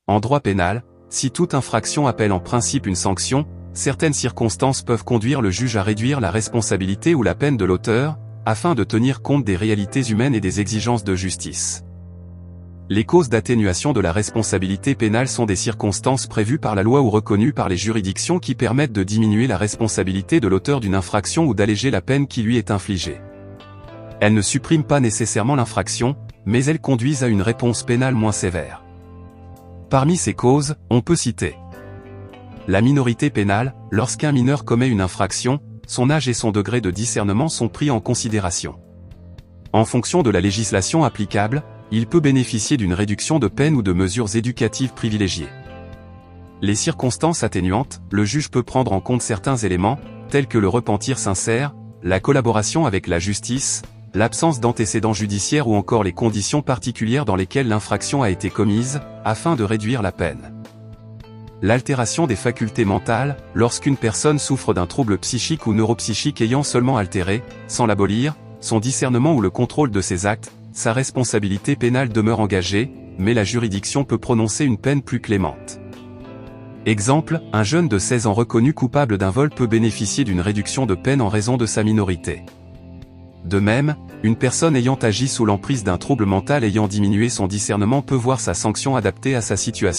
En droit pénal, si toute infraction appelle en principe une sanction, certaines circonstances peuvent conduire le juge à réduire la responsabilité ou la peine de l'auteur, afin de tenir compte des réalités humaines et des exigences de justice. Les causes d'atténuation de la responsabilité pénale sont des circonstances prévues par la loi ou reconnues par les juridictions qui permettent de diminuer la responsabilité de l'auteur d'une infraction ou d'alléger la peine qui lui est infligée. Elles ne suppriment pas nécessairement l'infraction, mais elles conduisent à une réponse pénale moins sévère. Parmi ces causes, on peut citer la minorité pénale. Lorsqu'un mineur commet une infraction, son âge et son degré de discernement sont pris en considération. En fonction de la législation applicable, il peut bénéficier d'une réduction de peine ou de mesures éducatives privilégiées. Les circonstances atténuantes, le juge peut prendre en compte certains éléments, tels que le repentir sincère, la collaboration avec la justice, l'absence d'antécédents judiciaires ou encore les conditions particulières dans lesquelles l'infraction a été commise, afin de réduire la peine. L'altération des facultés mentales, lorsqu'une personne souffre d'un trouble psychique ou neuropsychique ayant seulement altéré, sans l'abolir, son discernement ou le contrôle de ses actes, sa responsabilité pénale demeure engagée, mais la juridiction peut prononcer une peine plus clémente. Exemple, un jeune de 16 ans reconnu coupable d'un vol peut bénéficier d'une réduction de peine en raison de sa minorité. De même, une personne ayant agi sous l'emprise d'un trouble mental ayant diminué son discernement peut voir sa sanction adaptée à sa situation.